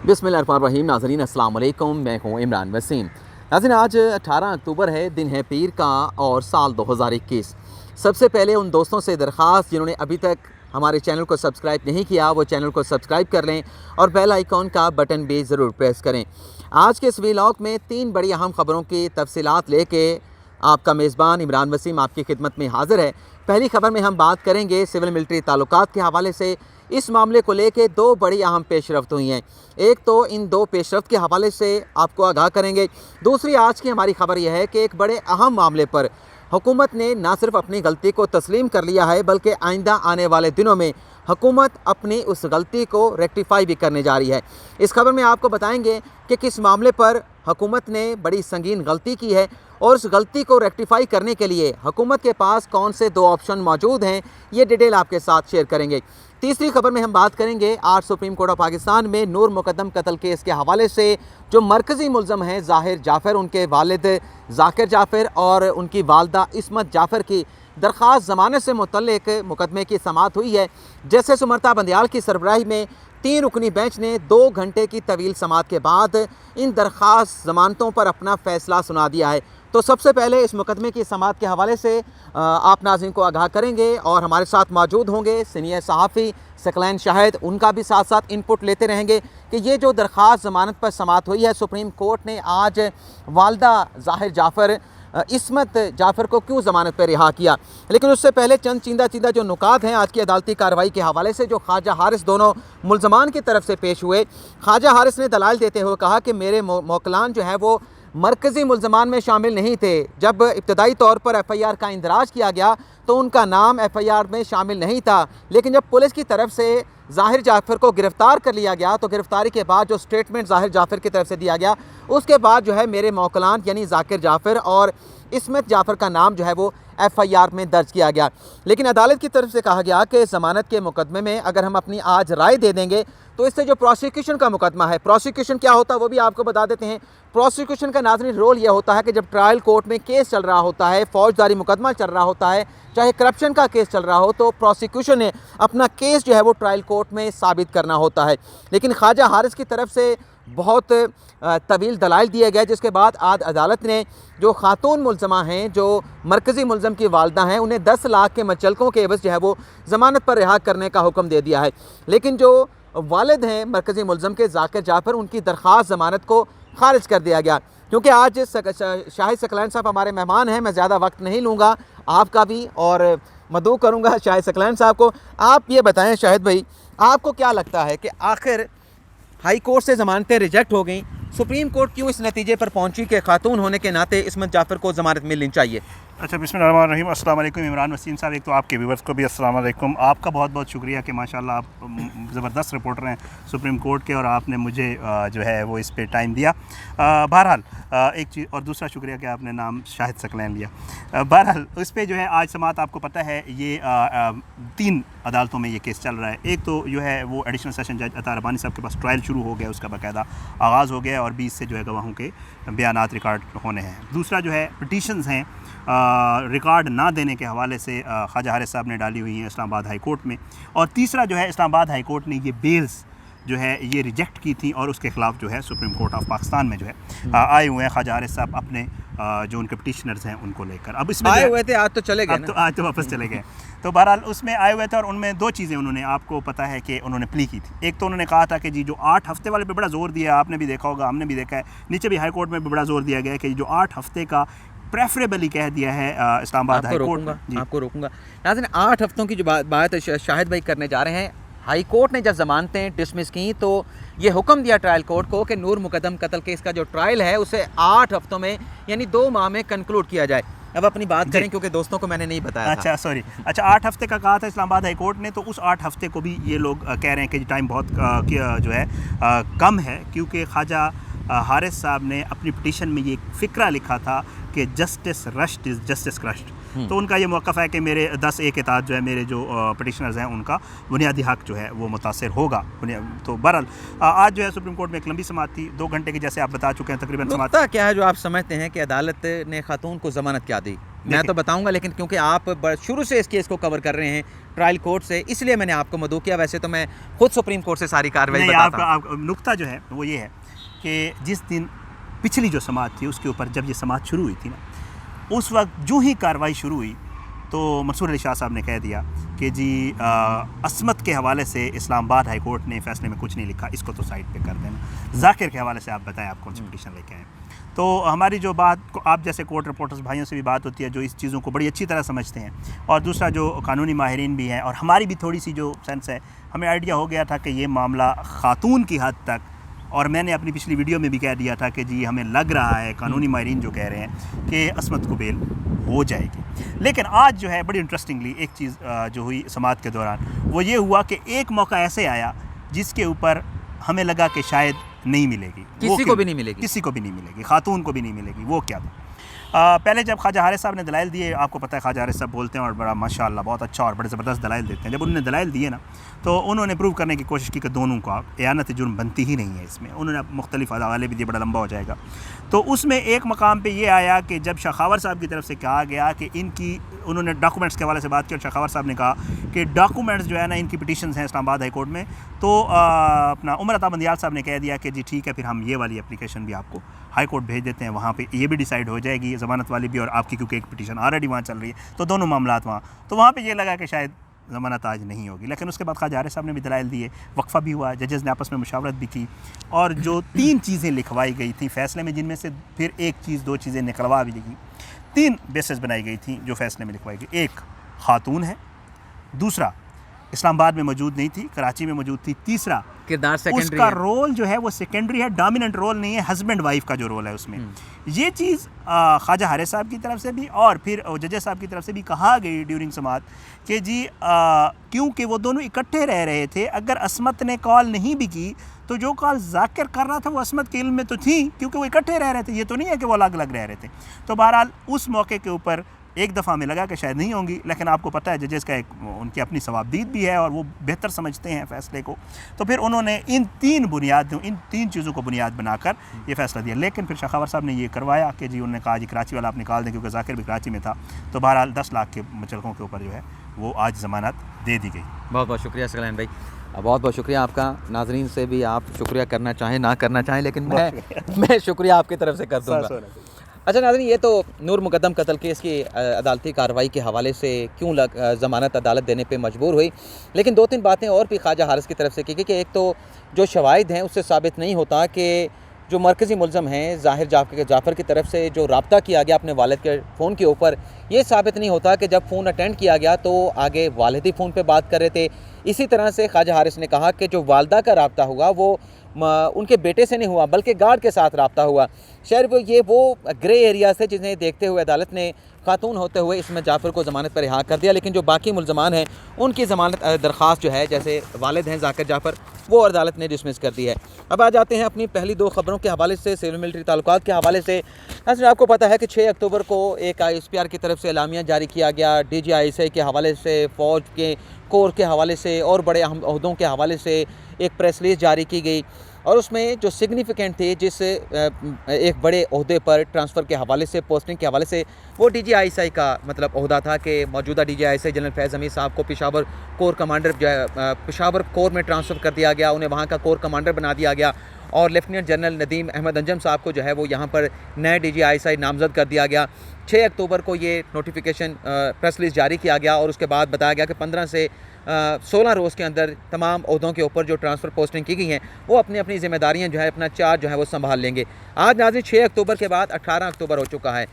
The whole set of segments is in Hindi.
बिस्मिल्लाहिर्रहमानिर्रहीम। नाज़रीन अस्सलाम वालेकुम, मैं हूँ इमरान वसीम। नाज़रीन आज 18 अक्टूबर है, दिन है पीर का और साल 2021। सबसे पहले उन दोस्तों से दरख्वास्त जिन्होंने अभी तक हमारे चैनल को सब्सक्राइब नहीं किया वो चैनल को सब्सक्राइब कर लें और बेल आइकॉन का बटन भी ज़रूर प्रेस करें। आज के इस व्लॉग में 3 बड़ी अहम ख़बरों की तफसीलात लेके आपका मेज़बान इमरान वसीम आपकी खिदमत में हाज़िर है। पहली खबर में हम बात करेंगे सिविल मिलिट्री ताल्लुकात के हवाले से। इस मामले को लेके 2 बड़ी अहम पेशरफ्त हुई हैं। एक तो इन 2 पेशरफ्त के हवाले से आपको आगाह करेंगे। दूसरी आज की हमारी खबर यह है कि एक बड़े अहम मामले पर हुकूमत ने ना सिर्फ अपनी गलती को तस्लीम कर लिया है बल्कि आइंदा आने वाले दिनों में हुकूमत अपनी उस गलती को रेक्टिफाई भी करने जा रही है। इस खबर में आपको बताएंगे कि किस मामले पर हुकूमत ने बड़ी संगीन गलती की है और उस गलती को रेक्टिफाई करने के लिए हुकूमत के पास कौन से 2 ऑप्शन मौजूद हैं, ये डिटेल आपके साथ शेयर करेंगे। तीसरी खबर में हम बात करेंगे आज सुप्रीम कोर्ट ऑफ पाकिस्तान में नूर मुकद्दम कत्ल केस के हवाले से जो मरकज़ी मुल्ज़म हैं ज़ाहिर जाफ़र, उनके वालिद ज़ाकिर जाफ़र और उनकी वालदा इस्मत जाफ़र की दरख्वास्त ज़मानत से मुतल्लिक मुकदमे की समाअत हुई है। जस्टिस उमरता बंदियाल की सरबराही में 3 रुकनी बेंच ने 2 घंटे की तवील समाअत के बाद इन दरख्वास्त ज़मानतों पर अपना फ़ैसला सुना दिया है। तो सबसे पहले इस मुकदमे की समाअत के हवाले से आप नाज़रीन को आगाह करेंगे और हमारे साथ मौजूद होंगे सीनियर सहाफ़ी सकलैन शाहिद, उनका भी साथ साथ इनपुट लेते रहेंगे कि ये जो दरख्वास्त ज़मानत पर समाअत हुई है, सुप्रीम कोर्ट ने आज वालदा ज़ाहिर जाफ़र इस्मत जाफ़र को क्यों ज़मानत पर रिहा किया। लेकिन उससे पहले चंद चींदा जो नुकात हैं आज की अदालती कार्रवाई के हवाले से जो ख्वाजा हारिस दोनों मुल्ज़मान की तरफ से पेश हुए। ख्वाजा हारिस ने दलाल देते हुए कहा कि मेरे मोकलान जो है वो मरकज़ी मुल्ज़मान में शामिल नहीं थे। जब इब्तदाई तौर पर FIR का इंदराज किया गया तो उनका नाम FIR में शामिल नहीं था, लेकिन जब पुलिस की तरफ से ज़ाहिर जाफ़र को गिरफ़्तार कर लिया गया तो गिरफ़्तारी के बाद जो स्टेटमेंट ज़ाहिर जाफ़र की तरफ से दिया गया उसके बाद जो है मेरे मोकलान यानी ज़ाकिर जाफ़र और इस्मत जाफ़र का नाम जो है वो FIR में दर्ज किया गया। लेकिन अदालत की तरफ से कहा गया कि ज़मानत के मुकदमे में अगर हम अपनी आज राय दे देंगे तो इससे जो प्रोसिक्यूशन का मुकदमा है, प्रोसिक्यूशन क्या होता है वो भी आपको बता देते हैं। प्रोसिक्यूशन का नाज़रीन रोल यह होता है कि जब ट्रायल कोर्ट में केस चल रहा होता है, फौजदारी मुकदमा चल रहा होता है, चाहे करप्शन का केस चल रहा हो, तो प्रोसिक्यूशन ने अपना केस जो है वो ट्रायल कोर्ट में साबित करना होता है। लेकिन ख्वाजा हारिस की तरफ से बहुत तवील दलाइल दिए गए, जिसके बाद आज अदालत ने जो खातून मुल्ज़मा हैं, जो मरकज़ी मुल्ज़म की वालदा हैं, उन्हें 10 लाख के मचलकों के एवज़ जो है वो ज़मानत पर रिहा करने का हुक्म दे दिया है। लेकिन जो वालिद हैं मरकज़ी मुल्ज़म के ज़ाकिर जाफ़र, उनकी दरख्वास्त ज़मानत को खारिज कर दिया गया। क्योंकि आज शाहिद सकलैन साहब हमारे मेहमान हैं, मैं ज़्यादा वक्त नहीं लूँगा आपका भी और मदऊ करूँगा शाहिद सकलैन साहब को। आप ये बताएं शाहिद भाई, आपको क्या लगता है कि आखिर हाई कोर्ट से ज़मानतें रिजेक्ट हो गई, सुप्रीम कोर्ट क्यों इस नतीजे पर पहुंची कि खातून होने के नाते इस्मत जाफ़र को ज़मानत मिलनी चाहिए? अच्छा, बिस्मिल्लाहिर्रहमानिर्रहीम। अस्सलाम वालेकुम इमरान वसीम साहब। एक तो आपके व्यूवर्स को भी अस्सलाम वालेकुम। आपका बहुत बहुत शुक्रिया कि माशाल्लाह आप ज़बरदस्त रिपोर्टर हैं सुप्रीम कोर्ट के और आपने मुझे जो है वो इस पे टाइम दिया। बहरहाल एक चीज़ और दूसरा शुक्रिया कि आपने नाम शाहिद सकलैन लिया। बहरहाल उस पर जो है आज समाअत आपको पता है ये 3 अदालतों में ये केस चल रहा है। एक तो जो है वो एडिशनल सेशन जज अता रबानी साहब के पास ट्रायल शुरू हो गया, उसका बाकायदा आगाज़ हो गया और 20 से जो है गवाहों के बयानात रिकॉर्ड होने हैं। दूसरा जो है पिटीशंस हैं रिकॉर्ड ना देने के हवाले से ख्वाजा हारिस साहब ने डाली हुई हैं इस्लामाबाद हाई कोर्ट में। और तीसरा जो है इस्लामाबाद हाई कोर्ट ने ये बेल्स जो है ये रिजेक्ट की थी और उसके ख़िलाफ़ जो है सुप्रीम कोर्ट ऑफ पाकिस्तान में जो है आए हुए हैं ख्वाजा हारिस साहब अपने जो उनके पिटिशनर्स हैं उनको लेकर। अब इसमें आए हुए थे, आज तो चले गए, आज तो वापस चले गए। तो बहरहाल उसमें आए हुए थे और उनमें 2 चीज़ें उन्होंने आपको पता है कि उन्होंने प्ली की थी। एक तो उन्होंने कहा था कि जी जो 8 हफ्ते वाले पे बड़ा ज़ोर दिया, आपने भी देखा होगा, हमने भी देखा है, नीचे भी हाई कोर्ट में भी बड़ा ज़ोर दिया गया है कि जो 8 हफ्ते का प्रेफरेबली कह दिया है इस्लामाबाद हाई कोर्ट। आपको रोकूंगा नाज़रीन, 8 हफ्तों की जो बात शाहिद भाई करने जा रहे हैं। हाई कोर्ट ने जब ज़मानतें डिसमिस की तो ये हुक्म दिया ट्रायल कोर्ट को कि नूर मुकद्दम कत्ल केस का जो ट्रायल है उसे 8 हफ्तों में यानी 2 माह में कंक्लूड किया जाए। अब अपनी बात करें क्योंकि दोस्तों को मैंने नहीं बताया। अच्छा सॉरी, अच्छा 8 हफ्ते का कहा था इस्लामाबाद हाई कोर्ट ने, तो उस 8 हफ्ते को भी ये लोग कह रहे हैं कि टाइम बहुत जो है कम है, क्योंकि ख्वाजा हारिस साहब ने अपनी पिटीशन में ये फ़िक्रा लिखा था कि justice rushed is justice crushed. तो उनका ये मौक़िफ़ है कि मेरे 10A के तहत जो है मेरे जो पिटिशनर्स हैं उनका बुनियादी हक़ जो है वो मुतासर होगा। तो बहरहाल आज जो है सुप्रीम कोर्ट में एक लंबी समाअत थी, 2 घंटे की, जैसे आप बता चुके हैं तकरीबन। समाअत क्या है जो आप समझते हैं कि अदालत ने खातून को ज़मानत क्या दी? मैं तो बताऊंगा, लेकिन क्योंकि आप शुरू से इस केस को कवर कर रहे हैं, ट्रायल कोर्ट से, इसलिए मैंने आपको मदऊ किया। वैसे तो मैं खुद सुप्रीम कोर्ट से सारी कार्रवाई नहीं, बताता हूँ। आप नुक्ता जो है वो ये है कि जिस दिन पिछली जो समाअत थी उसके ऊपर जब ये समाअत शुरू हुई थी ना, उस वक्त जो ही कार्रवाई शुरू हुई तो मंसूर अली शाह साहब ने कह दिया कि जी असमत के हवाले से इस्लामाबाद हाई कोर्ट ने फैसले में कुछ नहीं लिखा, इसको तो साइड पे कर देना। जाकिर के हवाले से आप बताएं आप कौन सी पिटीशन लेके आए। तो हमारी जो बात आप जैसे कोर्ट रिपोर्टर्स भाइयों से भी बात होती है जो इस चीज़ों को बड़ी अच्छी तरह समझते हैं, और दूसरा जो कानूनी माहिरीन भी हैं, और हमारी भी थोड़ी सी जो सेंस है, हमें आइडिया हो गया था कि ये मामला खातून की हद तक, और मैंने अपनी पिछली वीडियो में भी कह दिया था कि जी हमें लग रहा है कानूनी माहिरीन जो कह रहे हैं कि असमत को बेल हो जाएगी। लेकिन आज जो है बड़ी इंटरेस्टिंगली एक चीज़ जो हुई समाअत के दौरान वो ये हुआ कि एक मौका ऐसे आया जिसके ऊपर हमें लगा कि शायद नहीं मिलेगी, किसी को भी नहीं मिलेगी, किसी को भी नहीं मिलेगी, खातून को भी नहीं मिलेगी। वो क्या था? पहले जब ख्वाजा हारिस साहब ने दलाइल दिए, आपको पता है ख्वाजा हारिस साहब बोलते हैं और बड़ा माशाअल्लाह बहुत अच्छा और बड़े ज़बरदस्त दलाइल देते हैं। जब उन्होंने दलाइल दिए ना तो उन्होंने प्रूव करने की कोशिश की कि दोनों का एयानत जुर्म बनती ही नहीं है। इसमें उन्होंने मुख्तलिफ हवाले भी दिए, बड़ा लंबा हो जाएगा। तो उसमें एक मकाम पे ये आया कि जब शखावर साहब की तरफ से कहा गया कि इनकी, उन्होंने डॉक्यूमेंट्स के हवाले से बात की और शखावर साहब ने कहा कि डॉक्यूमेंट्स जो है ना इनकी पिटीशंस हैं इस्लामाबाद हाई कोर्ट में, तो अपना उमर अता बंदियाल साहब ने कह दिया कि जी ठीक है, फिर हम ये वाली एप्लीकेशन भी आपको हाई कोर्ट भेज देते हैं, वहाँ पे ये भी डिसाइड हो जाएगी, ज़मानत वाली भी और आपकी, क्योंकि एक पिटीशन ऑलरेडी वहाँ चल रही है, तो दोनों मामलात वहाँ, तो वहाँ पे ये लगा कि शायद ज़मानत आज नहीं होगी। लेकिन उसके बाद ख्वाजा हारिस साहब ने भी दलाइल दिए, वक्फ़ा भी हुआ, जजेज़ ने आपस में मुशावरत भी की, और जो 3 चीज़ें लिखवाई गई थी फैसले में, जिनमें से फिर एक चीज़ 2 चीज़ें निकलवा भी गई, 3 बेसिस बनाई गई थी जो फैसले में लिखवाई गई। एक खातून है, दूसरा इस्लामाबाद में मौजूद नहीं थी, कराची में मौजूद थी, तीसरा किरदार सेकेंडरी उसका है। रोल जो है वो सेकेंडरी है, डोमिनेंट रोल नहीं है, हस्बैंड वाइफ का जो रोल है उसमें। ये चीज़ ख्वाजा हारिस साहब की तरफ से भी और फिर जजेस साहब की तरफ से भी कहा गई ड्यूरिंग समाअत कि जी क्योंकि वो दोनों इकट्ठे रह रहे थे, अगर असमत ने कॉल नहीं भी की तो जो कॉल जाकिर कर रहा था वो असमत के इल्म में तो थी, क्योंकि वो इकट्ठे रह रहे थे, ये तो नहीं है कि वो अलग अलग रह रहे थे। तो बहरहाल उस मौके के ऊपर एक दफ़ा हमें लगा कि शायद नहीं होंगी, लेकिन आपको पता है जजेस का एक उनकी अपनी सवाबदीद भी है और वो बेहतर समझते हैं फ़ैसले को। तो फिर उन्होंने इन 3 चीज़ों को बुनियाद बनाकर ये फ़ैसला दिया। लेकिन फिर शखावर साहब ने ये करवाया कि जी उन्होंने कहा जी कराची वाला आप निकाल दें, क्योंकि जाकिर भी कराची में था। तो बहरहाल 10 लाख के मुचलकों के ऊपर जो है वो आज ज़मानत दे दी गई। बहुत बहुत शुक्रिया सकलैन भाई, बहुत बहुत शुक्रिया आपका। नाजरीन से भी आप शुक्रिया करना चाहें ना करना चाहें, लेकिन मैं शुक्रिया आपकी तरफ से कर दूँगा। अच्छा नाज़रीन, ये तो नूर मुकद्दम कत्ल केस की अदालती कार्रवाई के हवाले से क्यों ज़मानत अदालत देने पे मजबूर हुई, लेकिन 2-3 बातें और भी ख्वाजा हारिस की तरफ से की कि एक तो जो शवाहिद हैं उससे साबित नहीं होता कि जो मरकज़ी मुलज़म हैं ज़ाहिर जाफ़र की तरफ से जो रब्ता किया गया अपने वालिद के फ़ोन के ऊपर, ये साबित नहीं होता कि जब फ़ोन अटेंड किया गया तो आगे वालिद ही फ़ोन पे बात कर रहे थे। इसी तरह से ख्वाजा हारिस ने कहा कि जो वालदा का रब्ता हुआ वो उनके बेटे से नहीं हुआ बल्कि गार्ड के साथ रब्ता हुआ। शायद वो ग्रे एरियाज़ थे जिन्हें देखते हुए अदालत ने खातून होते हुए इसमें जाफ़र को ज़मानत पर रिहा कर दिया, लेकिन जो बाकी मुलज़मान हैं उनकी ज़मानत दरख्वास्त जो है, जैसे वालिद हैं जाकिर जाफ़र, वो अदालत ने डिसमिस कर दी है। अब आ जाते हैं अपनी पहली 2 ख़बरों के हवाले से, सिविल मिलिट्री ताल्लुकात के हवाले से। अच्छा, आपको पता है कि 6 अक्टूबर को एक ISPR की तरफ से एलामिया जारी किया गया, DGISI के हवाले से, फ़ौज के कोर के हवाले से और बड़े अहम ओहदों के हवाले से एक प्रेस रिलीज़ जारी की गई, और उसमें जो सिग्निफिकेंट थे जिस एक बड़े ओहदे पर ट्रांसफ़र के हवाले से, पोस्टिंग के हवाले से, वो DGISI का मतलब ओहदा था कि मौजूदा DGISI जनरल फैज़ हमीद साहब को Peshawar core commander Peshawar core में ट्रांसफ़र कर दिया गया, उन्हें वहाँ का कोर कमांडर बना दिया गया, और लेफ्टिनेंट जनरल नदीम अहमद अंजम साहब को जो है वो यहाँ पर नए DGISI नामज़द कर दिया गया। 6 अक्टूबर को ये नोटिफिकेशन प्रेस रिलीज़ जारी किया गया, और उसके बाद बताया गया कि 15 से 16 रोज़ के अंदर तमाम ओहदों के ऊपर जो ट्रांसफ़र पोस्टिंग की गई हैं वो अपनी अपनी ज़िम्मेदारियाँ जो है, अपना चार्ज जो है वो संभाल लेंगे। आज नाज़रीन 6 अक्टूबर के बाद 18 अक्टूबर हो चुका है।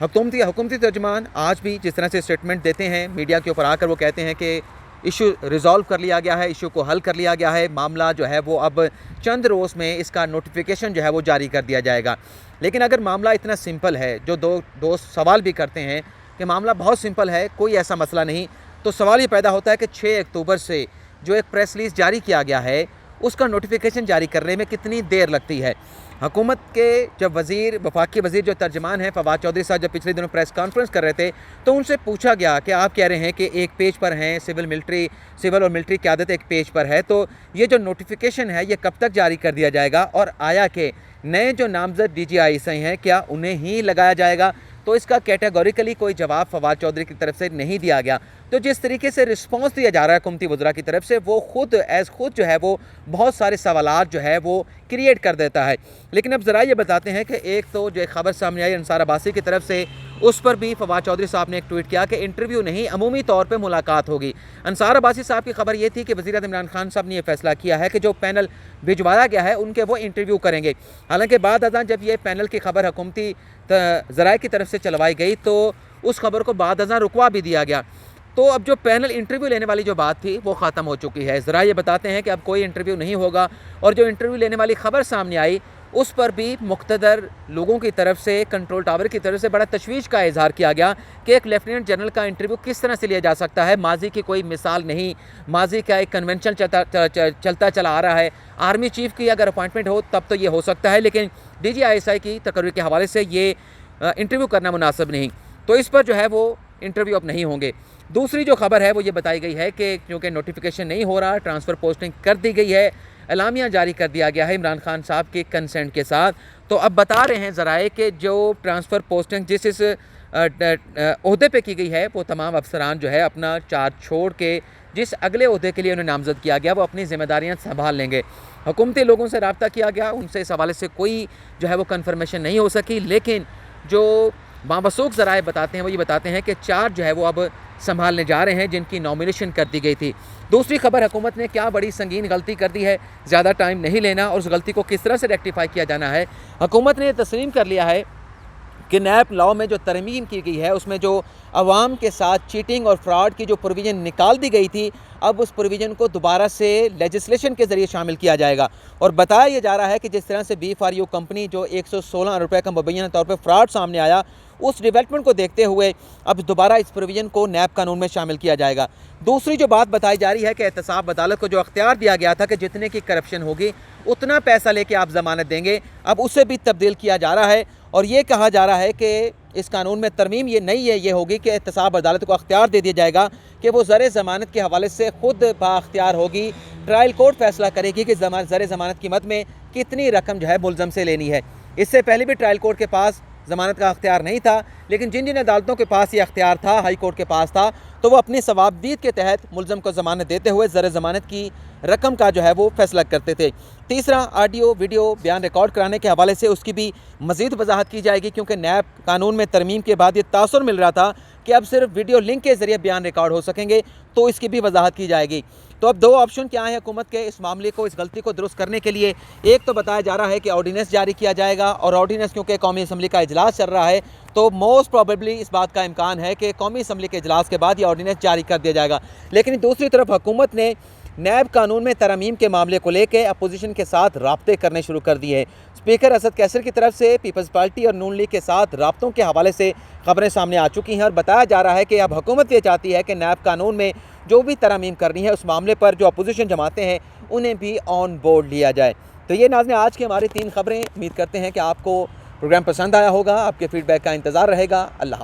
हुकूमती तर्जुमान आज भी जिस तरह से स्टेटमेंट देते हैं मीडिया के ऊपर आकर, वो कहते हैं कि इशू रिज़ॉल्व कर लिया गया है, इशू को हल कर लिया गया है, मामला जो है वो अब चंद रोज़ में इसका नोटिफिकेशन जो है वो जारी कर दिया जाएगा। लेकिन अगर मामला इतना सिंपल है, जो दोस्त सवाल भी करते हैं कि मामला बहुत सिंपल है, कोई ऐसा मसला नहीं, तो सवाल ये पैदा होता है कि 6 अक्टूबर से जो एक प्रेस रिलीज़ जारी किया गया है उसका नोटिफिकेशन जारी करने में कितनी देर लगती है। हुकूमत के जब वफाकी वज़ीर जो तर्जमान हैं फवाद चौधरी साहब जब पिछले दिनों प्रेस कॉन्फ्रेंस कर रहे थे तो उनसे पूछा गया कि आप कह रहे हैं कि एक पेज पर हैं सिविल और मिलिट्री क़यादत एक पेज पर है, तो ये जो नोटिफिकेशन है ये कब तक जारी कर दिया जाएगा, और आया कि नए जो नामज़द DGISI हैं क्या उन्हें ही लगाया जाएगा। तो इसका कैटेगोरिकली कोई जवाब फवाद चौधरी की तरफ से नहीं दिया गया। तो जिस तरीके से रिस्पॉन्स दिया जा रहा है हुकूमती वज़रा की तरफ से, वो खुद जो है वो बहुत सारे सवालात जो है वो क्रिएट कर देता है। लेकिन अब ज़रा ये बताते हैं कि एक तो जो खबर सामने आई अंसार अब्बासी की तरफ से, उस पर भी फवाद चौधरी साहब ने एक ट्वीट किया कि इंटरव्यू नहीं, अमूमी तौर पर मुलाकात होगी। अंसार अब्बासी साहब की खबर ये थी कि वज़ीर आज़म इमरान खान साहब ने यह फैसला किया है कि जो पैनल भिजवाया गया है उनके वो इंटरव्यू करेंगे। हालांकि बाद अज़ां जब ये पैनल की खबर हुकूमती ज़राए की तरफ से चलवाई गई तो उस खबर को बाद अज़ां रुकवा भी दिया गया। तो अब जो पैनल इंटरव्यू लेने वाली जो बात थी वो ख़त्म हो चुकी है। ज़रा ये बताते हैं कि अब कोई इंटरव्यू नहीं होगा, और जो इंटरव्यू लेने वाली खबर सामने आई उस पर भी मुख्तदर लोगों की तरफ से, कंट्रोल टावर की तरफ से बड़ा तशवीश का इजहार किया गया कि एक लेफ्टिनेंट जनरल का इंटरव्यू किस तरह से लिया जा सकता है। माजी की कोई मिसाल नहीं, माजी का एक कन्वेंशन चलता चला आ रहा है। आर्मी चीफ की अगर अपॉइंटमेंट हो तब तो ये हो सकता है, लेकिन DGISI की तकरीर के हवाले से ये इंटरव्यू करना मुनासिब नहीं। तो इस पर जो है वो इंटरव्यू अब नहीं होंगे। दूसरी जो खबर है वो ये बताई गई है कि क्योंकि नोटिफिकेशन नहीं हो रहा, ट्रांसफ़र पोस्टिंग कर दी गई है, एलामिया जारी कर दिया गया है इमरान खान साहब के कंसेंट के साथ। तो अब बता रहे हैं ज़राए कि जो ट्रांसफ़र पोस्टिंग जिस इस ओहदे पे की गई है, वो तमाम अफसरान जो है अपना चार्ज छोड़ के जिस अगले ओहदे के लिए उन्हें नामज़द किया गया वो अपनी ज़िम्मेदारियाँ संभाल लेंगे। हुकूमती लोगों से रब्ता किया गया, उनसे इस हवाले से कोई जो है वो कन्फर्मेशन नहीं हो सकी, लेकिन जो बावसूख ज़राए बताते हैं वो ये बताते हैं कि चार्ज जो है वो अब संभालने जा रहे हैं जिनकी नॉमिनेशन कर दी गई थी। दूसरी खबर, हुकूमत ने क्या बड़ी संगीन गलती कर दी है, ज़्यादा टाइम नहीं लेना और उस गलती को किस तरह से रेक्टिफाई किया जाना है। हुकूमत ने तस्लीम कर लिया है कि नैब लॉ में जो तरमीम की गई है उसमें जो अवाम के साथ चीटिंग और फ्रॉड की जो प्रोविज़न निकाल दी गई थी, अब उस प्रोविज़न को दोबारा से लेजिस्लेशन के ज़रिए शामिल किया जाएगा। और बताया यह जा रहा है कि जिस तरह से B4U कंपनी जो 116 रुपये का मुबैना तौर पर फ्रॉड सामने आया, उस डेवलपमेंट को देखते हुए अब दोबारा इस प्रोविज़न को नैब कानून में शामिल किया जाएगा। दूसरी जो बात बताई जा रही है कि एहतसाब अदालत को जो अख्तियार दिया गया था कि जितने की करप्शन होगी उतना पैसा लेके आप ज़मानत देंगे, अब उसे भी तब्दील किया जा रहा है। और ये कहा जा रहा है कि इस कानून में तरमीम ये नहीं है, ये होगी कि एहतसाब अदालत को अख्तियार दे दिया जाएगा कि वो ज़र ज़मानत के हवाले से ख़ुद बाख्तियार होगी। ट्रायल कोर्ट फैसला करेगी कि ज़र ज़मानत कीमत में कितनी रकम जो है मुलज़म से लेनी है। इससे पहले भी ट्रायल कोर्ट के पास ज़मानत का अख्तियार नहीं था, लेकिन जिन जिन अदालतों के पास ये अख्तियार था, हाई कोर्ट के पास था, तो वो अपनी सवाबदीद के तहत मुलज़म को ज़मानत देते हुए ज़र ज़मानत की रकम का जो है वो फैसला करते थे। तीसरा, ऑडियो वीडियो बयान रिकॉर्ड कराने के हवाले से उसकी भी मज़ीद वजाहत की जाएगी, क्योंकि नैब कानून में तरमीम के बाद ये तासुर मिल रहा था कि अब सिर्फ वीडियो लिंक के ज़रिए बयान रिकॉर्ड हो सकेंगे, तो इसकी भी वजाहत की जाएगी। तो अब दो ऑप्शन क्या है हुकूमत के इस मामले को, इस गलती को दुरुस्त करने के लिए। एक तो बताया जा रहा है कि ऑर्डिनेंस जारी किया जाएगा, और ऑर्डिनेंस क्योंकि कौमी असम्बली का इजलास चल रहा है तो मोस्ट प्रॉबेबली इस बात का इम्कान है कि कौमी असम्बली के इजलास के बाद ये ऑर्डिनेंस जारी कर दिया जाएगा। लेकिन दूसरी तरफ हुकूमत ने नैब कानून में तरमीम के मामले को लेकर अपोजिशन के साथ राब्ते करने शुरू कर दिए हैं। स्पीकर असद कैसर की तरफ से पीपल्स पार्टी और नून लीग के साथ राब्तों के हवाले से खबरें सामने आ चुकी हैं, और बताया जा रहा है कि अब हुकूमत ये चाहती है कि नैब कानून में जो भी तरमीम करनी है उस मामले पर जो अपोजिशन जमातें हैं उन्हें भी ऑन बोर्ड लिया जाए। तो ये नाज़रीन आज की हमारी 3 खबरें। उम्मीद करते हैं कि आपको प्रोग्राम पसंद आया होगा, आपके फीडबैक का इंतज़ार रहेगा। अल्लाह।